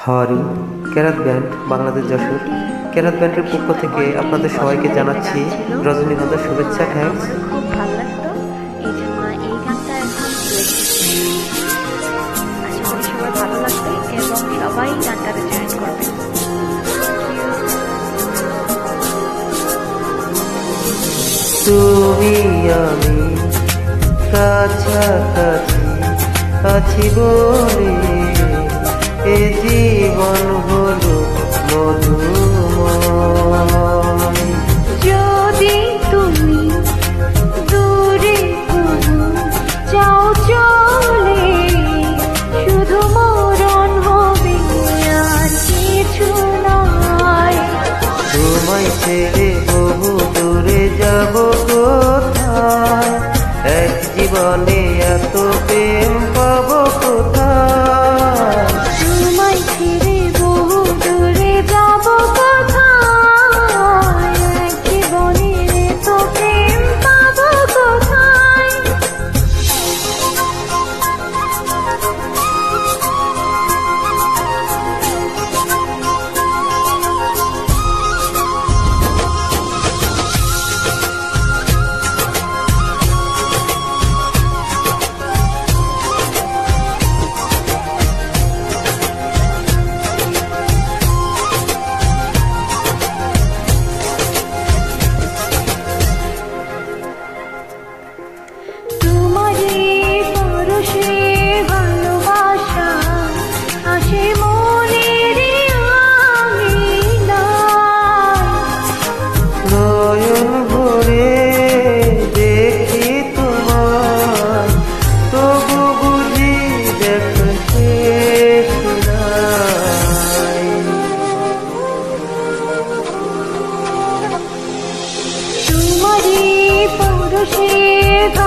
হাওয়ারি কেরাত ব্যান্ড বাংলাদেশ যশোর কেরাত ব্যান্ডের পক্ষ থেকে আপনাদের সবাইকে জানাচ্ছি রজনীগন্ধার শুভেচ্ছা। থ্যাঙ্কস। খুব ভালো লাগতো, এই জন্য এই গানটা এখন আশা করি সবার ভালো লাগবে এবং সবাই গানটাতে জয়েন করবে। তুমি আমি কাছাকাছি আছি বলে এ জীবন হলো মধুময়। যদি তুমি দূরে যাও চলে, শুধু মরণ হবে আর কিছু নয়। তোমায় ছেড়ে বহু দূরে যাব কোথায়, এক জীবনে এত প্রেম পাবো কোথায়। তোমায় ছেড়ে বহু দূরে যাব কোথায়, এক জীবনে তো প্রেম পাবো কোথায়।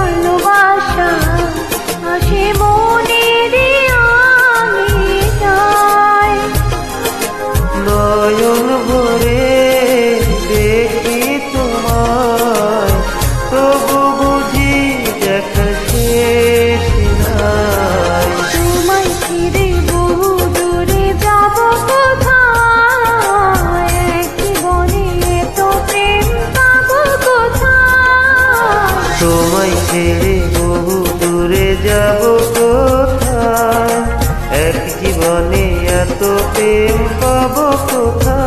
ভালোবাসা আসে মনের আঙিনায়, নয়ন ভরে দেখি তোমায়, তবু বুঝি দেখা শেষ নাই। তোমায় ছেড়ে বহু দূরে যাব কোথায়, এক জীবনে তো প্রেম পাবো কোথায়। তোমায় ছেড়ে বহু দূরে যাব কোথায়, এক জীবনে এত প্রেম পাবো কোথায়।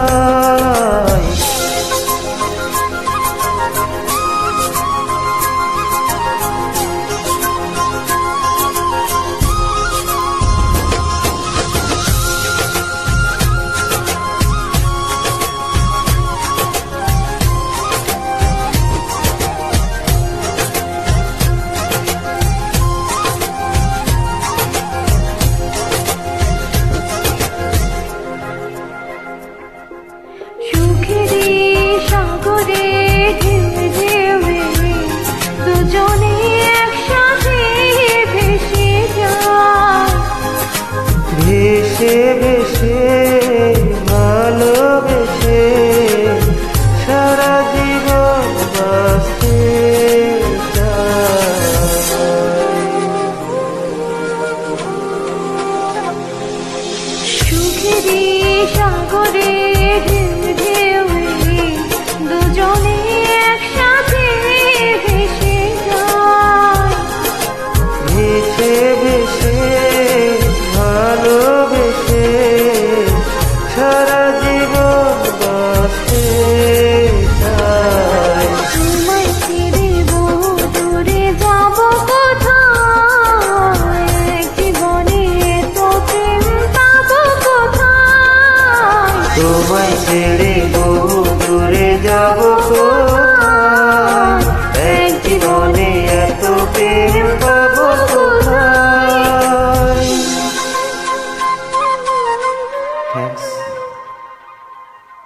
সাগরে ঢেউে ঢেউে দুজনে একসাথে ভেসে যায়, ভেসে ভেসে ভালোবেসে সারা জীবন বাঁচতে চাই। সুখেরই সাগরে ঢেউে ঢেউে দুজনে একসাথে ভেসে যায়, ভেসে ভেসে ভালোবেসে সারা জীবন বাঁচতে চাই। তোমায় ছেড়ে বহু দূরে যাব কোথায়, এক জীবনে তো প্রেম পাবো কোথায়। তোমায় ছেড়ে বহু দূরে যাব।